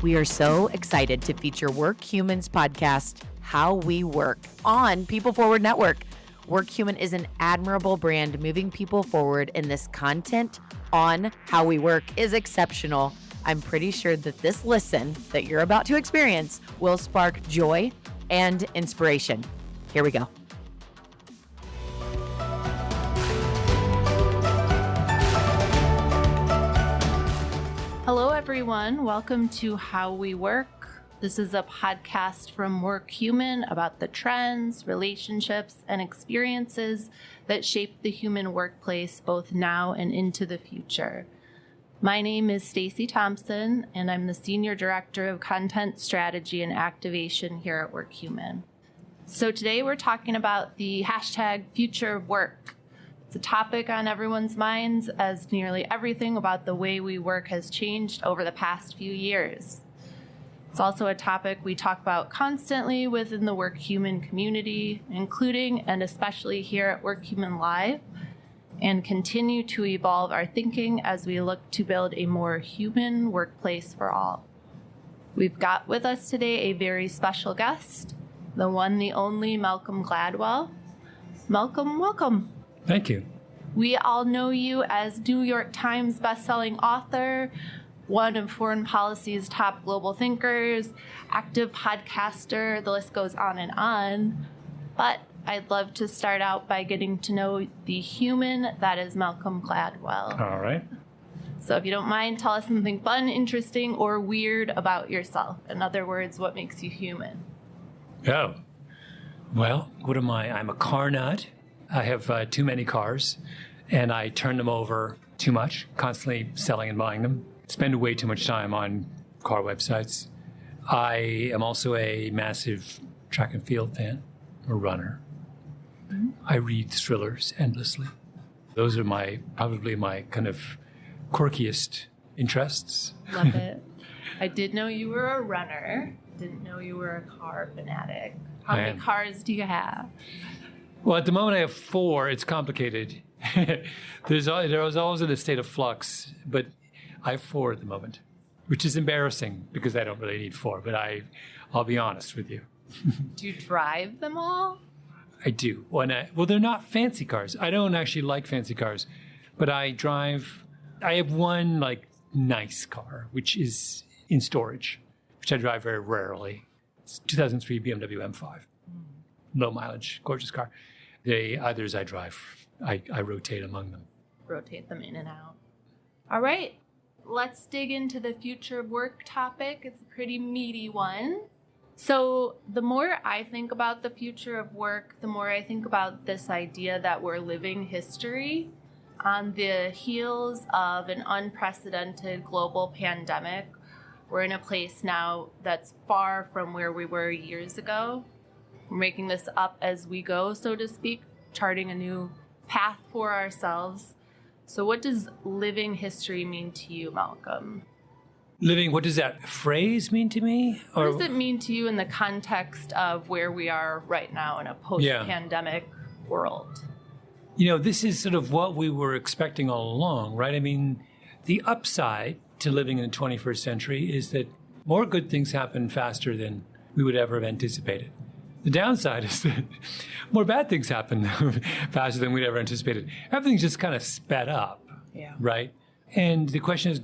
We are so excited to feature Workhuman's podcast, How We Work, on PeopleForward Network. Workhuman is an admirable brand moving people forward, and this content on How We Work is exceptional. I'm pretty sure that this listen that you're about to experience will spark joy and inspiration. Here we go. Hello, everyone. Welcome to How We Work. This is a podcast from Workhuman about the trends, relationships, and experiences that shape the human workplace both now and into the future. My name is Stacy Thompson, and I'm the Senior Director of Content Strategy and Activation here at Workhuman. So today we're talking about the hashtag future of work. It's a topic on everyone's minds as nearly everything about the way we work has changed over the past few years. It's also a topic we talk about constantly within the Workhuman community, including and especially here at Workhuman Live, and continue to evolve our thinking as we look to build a more human workplace for all. We've got with us today a very special guest, the one, the only Malcolm Gladwell. Malcolm, welcome. Thank you. We all know you as New York Times bestselling author, one of foreign policy's top global thinkers, active podcaster, the list goes on and on. But I'd love to start out by getting to know the human that is Malcolm Gladwell. All right. So if you don't mind, tell us something fun, interesting, or weird about yourself. In other words, what makes you human? Oh, well, what am I? I'm a car nut. I have too many cars, and I turn them over too much, constantly selling and buying them. Spend way too much time on car websites. I am also a massive track and field fan, a runner. Mm-hmm. I read thrillers endlessly. Those are probably my kind of quirkiest interests. Love it. I did know you were a runner. Didn't know you were a car fanatic. How many cars do you have? Well, at the moment I have 4. It's complicated. There was always in a state of flux, but I have 4 at the moment, which is embarrassing because I don't really need 4, but I'll be honest with you. Do you drive them all? I do. Well, they're not fancy cars. I don't actually like fancy cars, but I have one nice car, which is in storage, which I drive very rarely. It's 2003 BMW M5. Low mileage, gorgeous car. The others I drive, I rotate among them. Rotate them in and out. All right, let's dig into the future of work topic. It's a pretty meaty one. So the more I think about the future of work, the more I think about this idea that we're living history on the heels of an unprecedented global pandemic. We're in a place now that's far from where we were years ago. We're making this up as we go, so to speak, charting a new path for ourselves. So what does living history mean to you, Malcolm? What does that phrase mean to me? What does it mean to you in the context of where we are right now in a post-pandemic world? You know, this is sort of what we were expecting all along, right? I mean, the upside to living in the 21st century is that more good things happen faster than we would ever have anticipated. The downside is that more bad things happen faster than we'd ever anticipated. Everything's just kind of sped up, right? And the question is,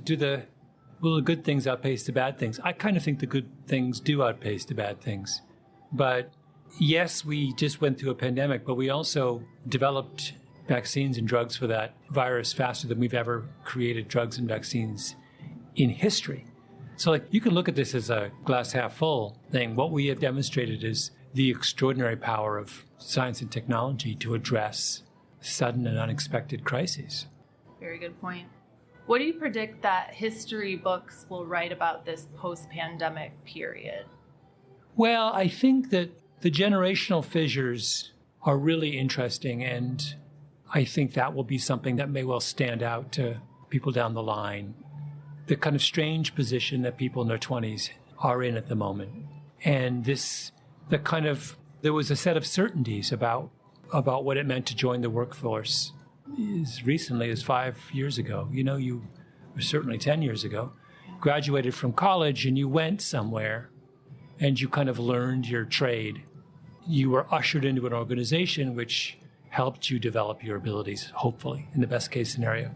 will the good things outpace the bad things? I kind of think the good things do outpace the bad things. But yes, we just went through a pandemic, but we also developed vaccines and drugs for that virus faster than we've ever created drugs and vaccines in history. So you can look at this as a glass half full thing. What we have demonstrated is the extraordinary power of science and technology to address sudden and unexpected crises. Very good point. What do you predict that history books will write about this post-pandemic period? Well, I think that the generational fissures are really interesting, and I think that will be something that may well stand out to people down the line. The kind of strange position that people in their 20s are in at the moment. And there was a set of certainties about what it meant to join the workforce as recently as 5 years ago. Or certainly 10 years ago. graduated from college and you went somewhere and you kind of learned your trade. You were ushered into an organization which helped you develop your abilities, hopefully, in the best case scenario.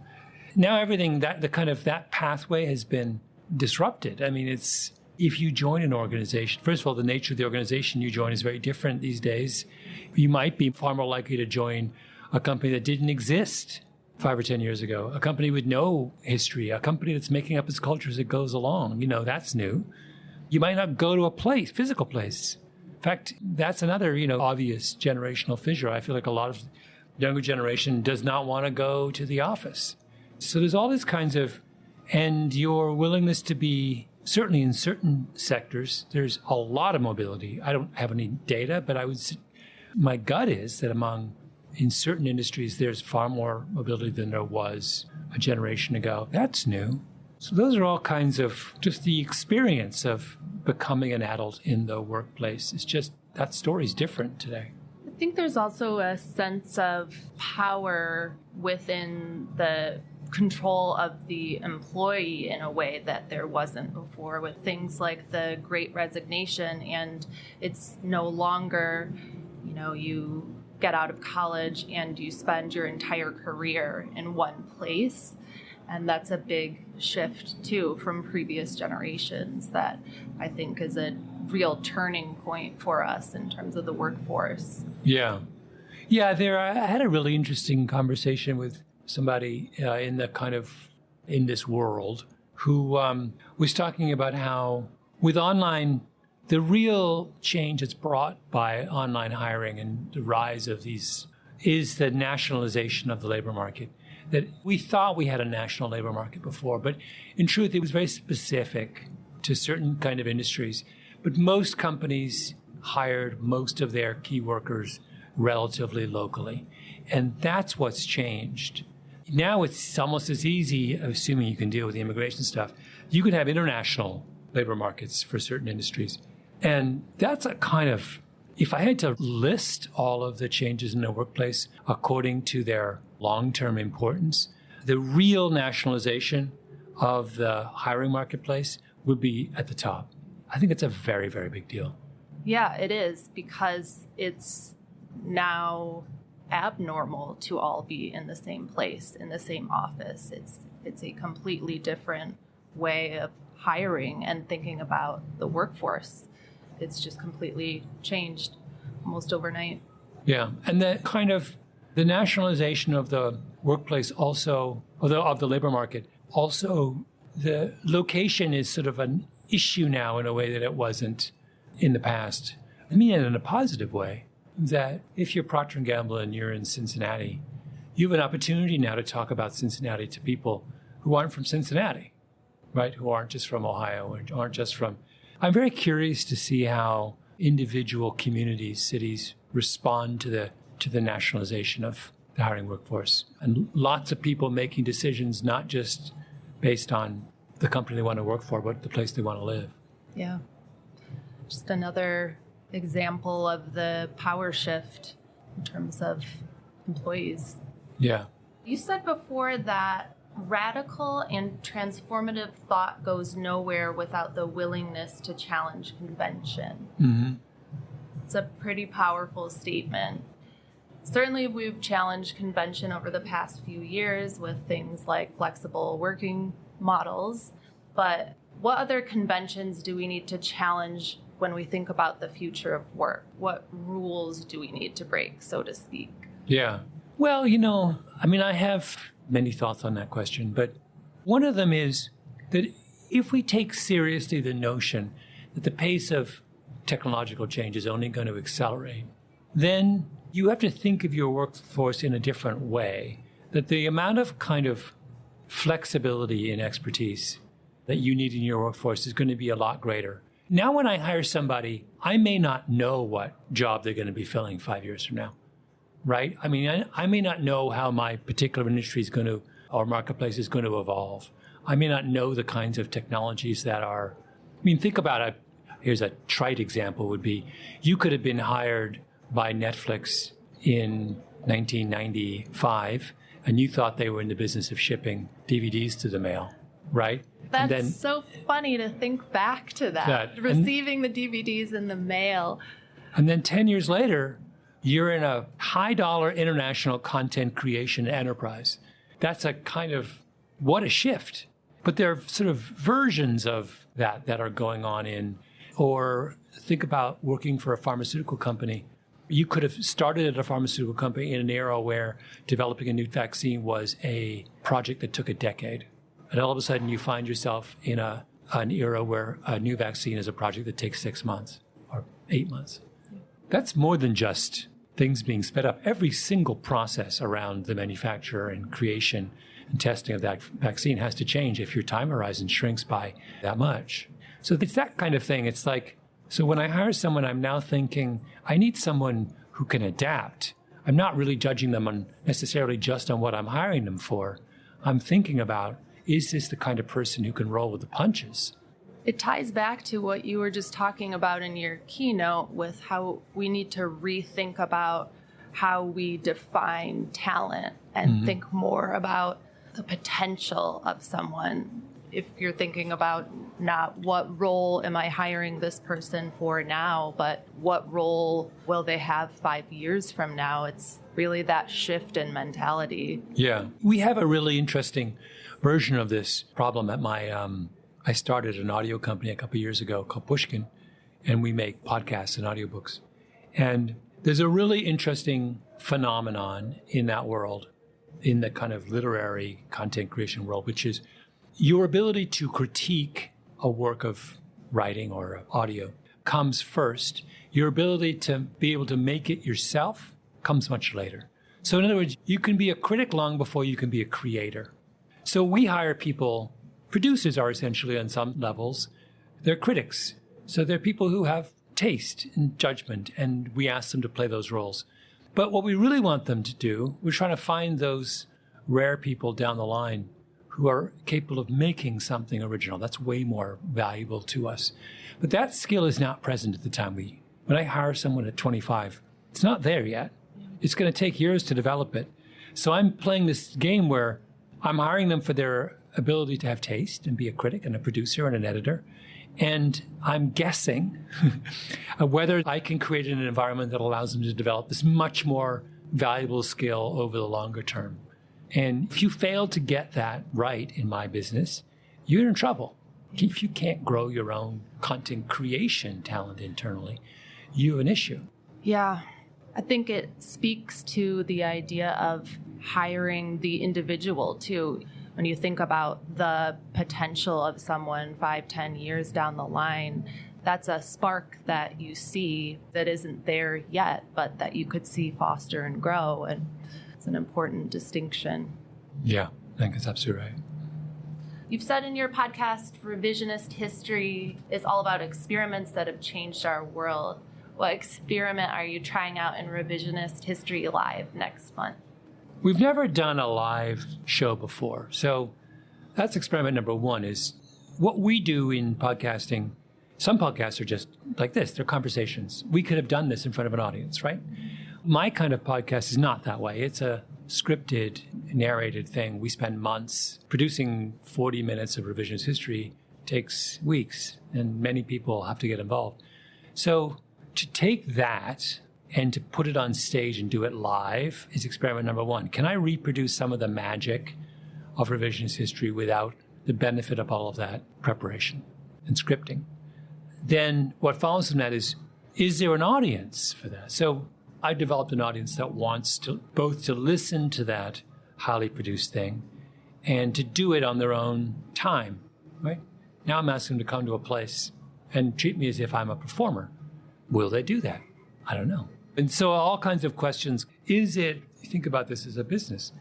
Now everything, that pathway has been disrupted. I mean, it's, if you join an organization, first of all, the nature of the organization you join is very different these days. You might be far more likely to join a company that didn't exist 5 or 10 years ago, a company with no history, a company that's making up its culture as it goes along. That's new. You might not go to a place, physical place. In fact, that's another, obvious generational fissure. I feel like a lot of younger generation does not want to go to the office. So there's all these kinds of, and your willingness to be, certainly in certain sectors, there's a lot of mobility. I don't have any data, but my gut is that in certain industries, there's far more mobility than there was a generation ago. That's new. So those are all kinds of just the experience of becoming an adult in the workplace. It's just that story's different today. I think there's also a sense of power within the control of the employee in a way that there wasn't before, with things like the Great Resignation. And it's no longer, you get out of college and you spend your entire career in one place. And that's a big shift, too, from previous generations that I think is a real turning point for us in terms of the workforce. Yeah. Yeah, I had a really interesting conversation with somebody in this world who was talking about how with online, the real change that's brought by online hiring and the rise of these is the nationalization of the labor market. That we thought we had a national labor market before, but in truth, it was very specific to certain kind of industries. But most companies hired most of their key workers relatively locally. And that's what's changed. Now it's almost as easy, assuming you can deal with the immigration stuff, you can have international labor markets for certain industries. And that's a kind of, if I had to list all of the changes in the workplace according to their long-term importance, the real nationalization of the hiring marketplace would be at the top. I think it's a very, very big deal. Yeah, it is, because it's now abnormal to all be in the same place, in the same office. It's a completely different way of hiring and thinking about the workforce. It's just completely changed almost overnight. Yeah, and the nationalization of the workplace also, of the labor market, also the location is sort of an issue now in a way that it wasn't in the past. I mean, in a positive way, that if you're Procter & Gamble and you're in Cincinnati, you have an opportunity now to talk about Cincinnati to people who aren't from Cincinnati, right? Who aren't just from Ohio or aren't just from... I'm very curious to see how individual communities, cities respond to the nationalization of the hiring workforce. And lots of people making decisions not just based on the company they want to work for, but the place they want to live. Yeah. Just another example of the power shift in terms of employees. Yeah. You said before that radical and transformative thought goes nowhere without the willingness to challenge convention. Mm-hmm. It's a pretty powerful statement. Certainly, we've challenged convention over the past few years with things like flexible working models, but what other conventions do we need to challenge when we think about the future of work? What rules do we need to break, so to speak? Yeah. Well, I have many thoughts on that question, but one of them is that if we take seriously the notion that the pace of technological change is only going to accelerate, then you have to think of your workforce in a different way, that the amount of kind of flexibility and expertise that you need in your workforce is going to be a lot greater. Now, when I hire somebody, I may not know what job they're going to be filling 5 years from now, right? I mean, I may not know how my particular industry is going to, or marketplace is going to evolve. I may not know the kinds of technologies that are, think about it. Here's a trite example would be, you could have been hired by Netflix in 1995, and you thought they were in the business of shipping DVDs to the mail, right? That's so funny to think back to that. Receiving the DVDs in the mail. And then 10 years later, you're in a high-dollar international content creation enterprise. That's a kind of, what a shift. But there are sort of versions of that are going on in, or think about working for a pharmaceutical company. You could have started at a pharmaceutical company in an era where developing a new vaccine was a project that took a decade. And all of a sudden you find yourself in an era where a new vaccine is a project that takes 6 months or 8 months. That's more than just things being sped up. Every single process around the manufacture and creation and testing of that vaccine has to change if your time horizon shrinks by that much. So it's that kind of thing. It's like, so when I hire someone, I'm now thinking, I need someone who can adapt. I'm not really judging them on necessarily just on what I'm hiring them for. I'm thinking about, is this the kind of person who can roll with the punches? It ties back to what you were just talking about in your keynote with how we need to rethink about how we define talent and think more about the potential of someone. If you're thinking about not what role am I hiring this person for now, but what role will they have 5 years from now? It's really that shift in mentality. Yeah. We have a really interesting version of this problem at my, I started an audio company a couple of years ago called Pushkin, and we make podcasts and audiobooks. And there's a really interesting phenomenon in that world, in the kind of literary content creation world, which is your ability to critique a work of writing or audio comes first. Your ability to be able to make it yourself comes much later. So in other words, you can be a critic long before you can be a creator. So we hire people, producers are essentially on some levels, they're critics. So they're people who have taste and judgment, and we ask them to play those roles. But what we really want them to do, we're trying to find those rare people down the line who are capable of making something original. That's way more valuable to us. But that skill is not present at the time when I hire someone at 25, it's not there yet. It's going to take years to develop it. So I'm playing this game where I'm hiring them for their ability to have taste and be a critic and a producer and an editor. And I'm guessing whether I can create an environment that allows them to develop this much more valuable skill over the longer term. And if you fail to get that right in my business, you're in trouble. If you can't grow your own content creation talent internally, you have an issue. Yeah. I think it speaks to the idea of hiring the individual too. When you think about the potential of someone 5-10 years down the line, that's a spark that you see that isn't there yet, but that you could see foster and grow. And it's an important distinction. Yeah, I think that's absolutely right. You've said in your podcast, Revisionist History is all about experiments that have changed our world. What experiment are you trying out in Revisionist History Live next month? We've never done a live show before. So that's experiment number one, is what we do in podcasting. Some podcasts are just like this. They're conversations. We could have done this in front of an audience, right? My kind of podcast is not that way. It's a scripted, narrated thing. We spend months producing 40 minutes of revisionist history. Takes weeks, and many people have to get involved. So to take that and to put it on stage and do it live is experiment number one. Can I reproduce some of the magic of revisionist history without the benefit of all of that preparation and scripting? Then what follows from that is there an audience for that? So I developed an audience that wants to both to listen to that highly produced thing and to do it on their own time, right? Now I'm asking them to come to a place and treat me as if I'm a performer. Will they do that? I don't know. And so all kinds of questions. Think about this as a business.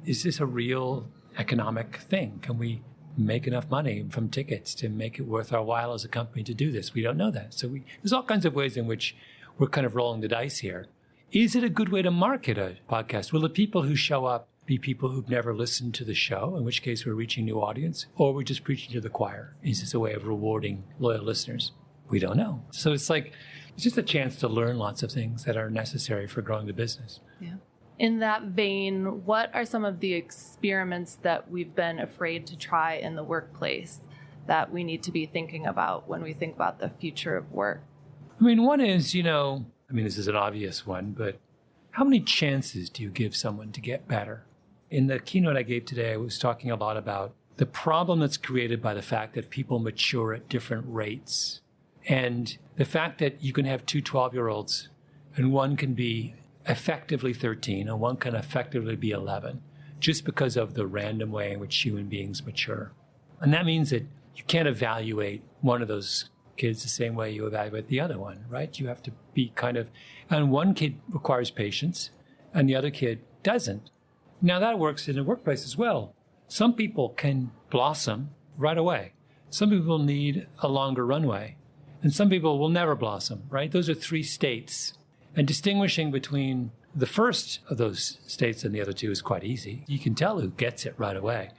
Is this a real economic thing? Can we make enough money from tickets to make it worth our while as a company to do this? We don't know that. So there's all kinds of ways in which we're kind of rolling the dice here. Is it a good way to market a podcast? Will the people who show up be people who've never listened to the show, in which case we're reaching new audience, or we're just preaching to the choir? Is this a way of rewarding loyal listeners? We don't know. So it's just a chance to learn lots of things that are necessary for growing the business. Yeah. In that vein, what are some of the experiments that we've been afraid to try in the workplace? that we need to be thinking about when we think about the future of work? I mean, one is, this is an obvious one, but how many chances do you give someone to get better? In the keynote I gave today, I was talking a lot about the problem that's created by the fact that people mature at different rates. And the fact that you can have two 12-year-olds and one can be effectively 13 and one can effectively be 11, just because of the random way in which human beings mature. And that means that you can't evaluate one of those kids the same way you evaluate the other one, right? You have to be and one kid requires patience and the other kid doesn't. Now that works in the workplace as well. Some people can blossom right away. Some people need a longer runway. And some people will never blossom, right? Those are three states. And distinguishing between the first of those states and the other two is quite easy. You can tell who gets it right away.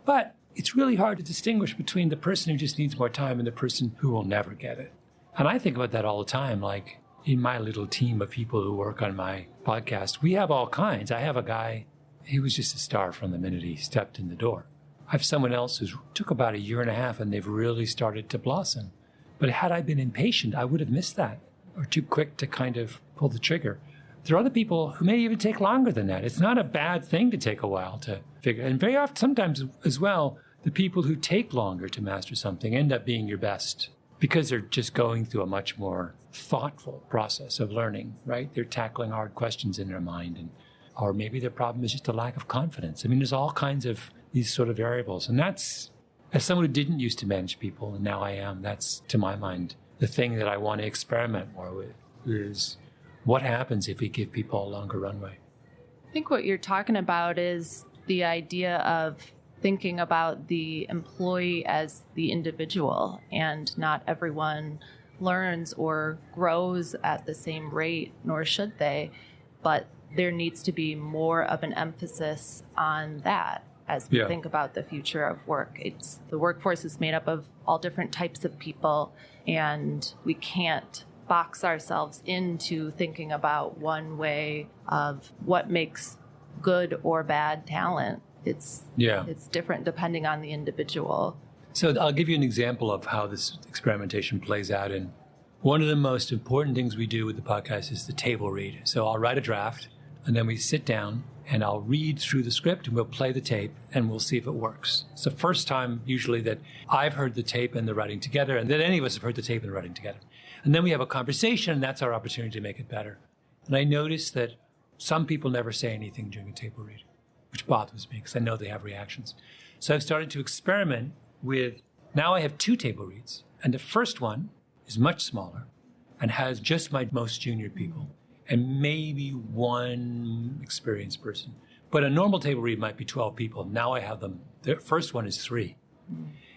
But it's really hard to distinguish between the person who just needs more time and the person who will never get it. And I think about that all the time. Like in my little team of people who work on my podcast, we have all kinds. I have a guy, he was just a star from the minute he stepped in the door. I have someone else who took about 1.5 years and they've really started to blossom. But had I been impatient, I would have missed that, or too quick to kind of pull the trigger. There are other people who may even take longer than that. It's not a bad thing to take a while to figure. And very often, sometimes as well, the people who take longer to master something end up being your best because they're just going through a much more thoughtful process of learning, right? They're tackling hard questions in their mind, or maybe their problem is just a lack of confidence. I mean, there's all kinds of these sort of variables. And that's, as someone who didn't used to manage people, and now I am, that's, to my mind, the thing that I want to experiment more with is what happens if we give people a longer runway? I think what you're talking about is the idea of thinking about the employee as the individual, and not everyone learns or grows at the same rate, nor should they, but there needs to be more of an emphasis on that as we think about the future of work. The workforce is made up of all different types of people, and we can't box ourselves into thinking about one way of what makes good or bad talent. It's different depending on the individual. So I'll give you an example of how this experimentation plays out. And one of the most important things we do with the podcast is the table read. So I'll write a draft, and then we sit down and I'll read through the script and we'll play the tape and we'll see if it works. It's the first time usually that I've heard the tape and the writing together, and that any of us have heard the tape and the writing together. And then we have a conversation, and that's our opportunity to make it better. And I noticed that some people never say anything during a table read, which bothers me because I know they have reactions. So I've started to experiment with, now I have 2 table reads, and the first one is much smaller and has just my most junior people and maybe 1 experienced person. But a normal table read might be 12 people. Now I have them. The first one is 3.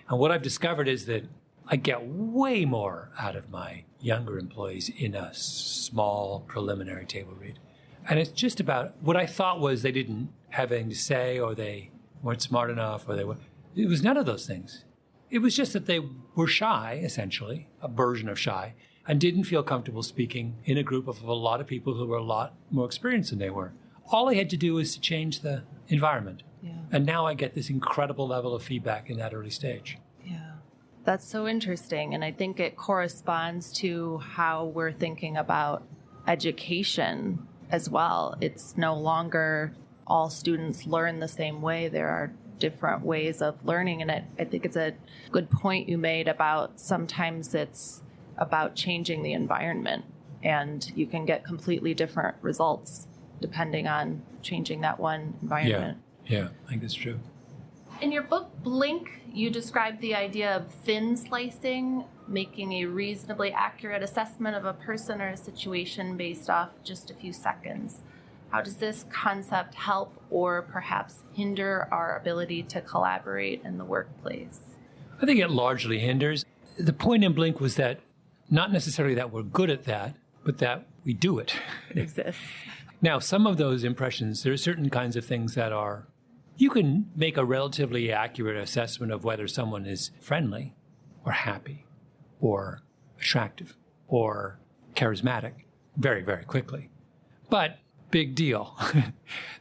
And what I've discovered is that I get way more out of my younger employees in a small preliminary table read. And it's just about what I thought was they didn't have anything to say, or they weren't smart enough, or it was none of those things. It was just that they were shy, essentially, a version of shy, and didn't feel comfortable speaking in a group of a lot of people who were a lot more experienced than they were. All I had to do was to change the environment. Yeah. And now I get this incredible level of feedback in that early stage. Yeah. That's so interesting. And I think it corresponds to how we're thinking about education as well. It's no longer all students learn the same way. There are different ways of learning. And I think it's a good point you made about sometimes it's about changing the environment, and you can get completely different results depending on changing that one environment. Yeah, I think that's true. In your book, Blink, you described the idea of thin slicing, making a reasonably accurate assessment of a person or a situation based off just a few seconds. How does this concept help or perhaps hinder our ability to collaborate in the workplace? I think it largely hinders. The point in Blink was that not necessarily that we're good at that, but that we do it. It exists. Now, some of those impressions, there are certain kinds of things that are, you can make a relatively accurate assessment of whether someone is friendly or happy or attractive or charismatic very, very quickly. But big deal.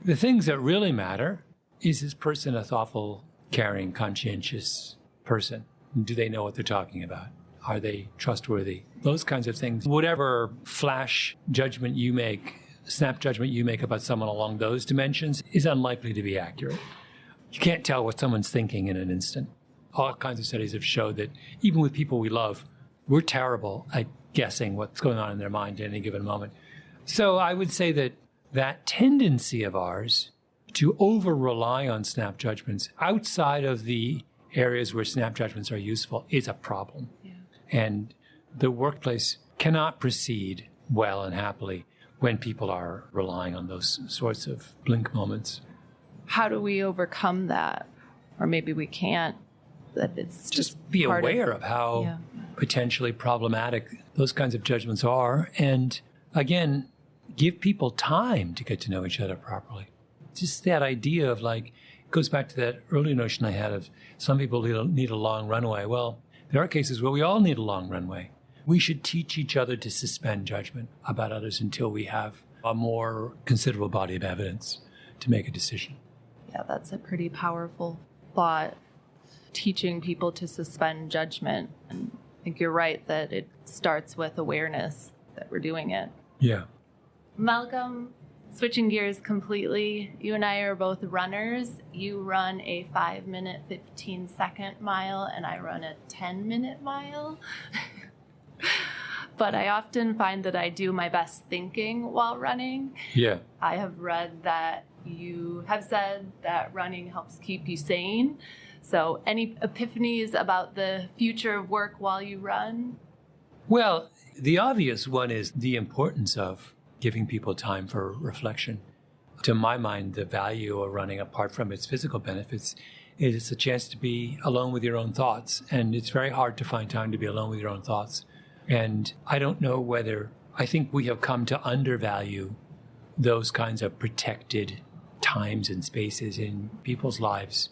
The things that really matter, is this person a thoughtful, caring, conscientious person? Do they know what they're talking about? Are they trustworthy? Those kinds of things. Whatever flash judgment you make, snap judgment you make about someone along those dimensions is unlikely to be accurate. You can't tell what someone's thinking in an instant. All kinds of studies have showed that even with people we love, we're terrible at guessing what's going on in their mind at any given moment. So I would say that that tendency of ours to over-rely on snap judgments outside of the areas where snap judgments are useful is a problem. Yeah. And the workplace cannot proceed well and happily when people are relying on those sorts of blink moments. How do we overcome that? Or maybe we can't. That it's just be aware of how potentially problematic those kinds of judgments are. And again, give people time to get to know each other properly. Just that idea of it goes back to that earlier notion I had of some people need a long runway. Well, there are cases where we all need a long runway. We should teach each other to suspend judgment about others until we have a more considerable body of evidence to make a decision. Yeah, that's a pretty powerful thought. Teaching people to suspend judgment. And I think you're right that it starts with awareness that we're doing it. Yeah. Malcolm, switching gears completely, you and I are both runners. You run a 5-minute, 15-second mile, and I run a 10-minute mile. But I often find that I do my best thinking while running. Yeah. I have read that you have said that running helps keep you sane. So any epiphanies about the future of work while you run? Well, the obvious one is the importance of giving people time for reflection. To my mind, the value of running, apart from its physical benefits, is it's a chance to be alone with your own thoughts. And it's very hard to find time to be alone with your own thoughts. And I don't know I think we have come to undervalue those kinds of protected times and spaces in people's lives.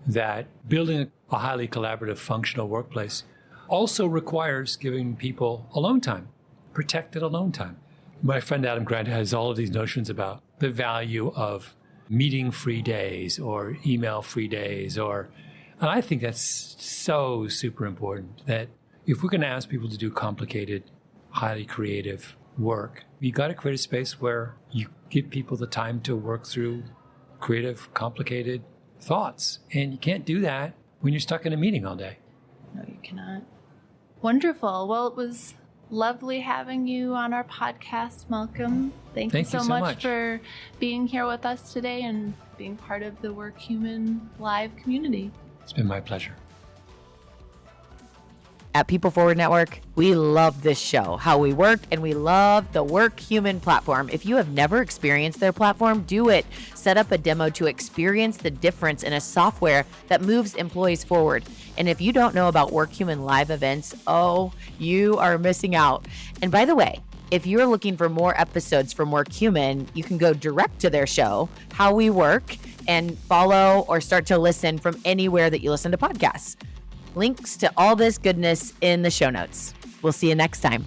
That building a highly collaborative, functional workplace also requires giving people alone time, protected alone time. My friend Adam Grant has all of these notions about the value of meeting-free days or email-free days, and I think that's so super important that if we're going to ask people to do complicated, highly creative work, you got to create a space where you give people the time to work through creative, complicated thoughts. And you can't do that when you're stuck in a meeting all day. No, you cannot. Wonderful. Well, it was lovely having you on our podcast, Malcolm. Thank you so much for being here with us today and being part of the Workhuman Live community. It's been my pleasure. At PeopleForward Network, we love this show, How We Work, and we love the Workhuman platform. If you have never experienced their platform, do it. Set up a demo to experience the difference in a software that moves employees forward. And if you don't know about Workhuman live events, you are missing out. And by the way, if you're looking for more episodes from Workhuman, you can go direct to their show, How We Work, and follow or start to listen from anywhere that you listen to podcasts. Links to all this goodness in the show notes. We'll see you next time.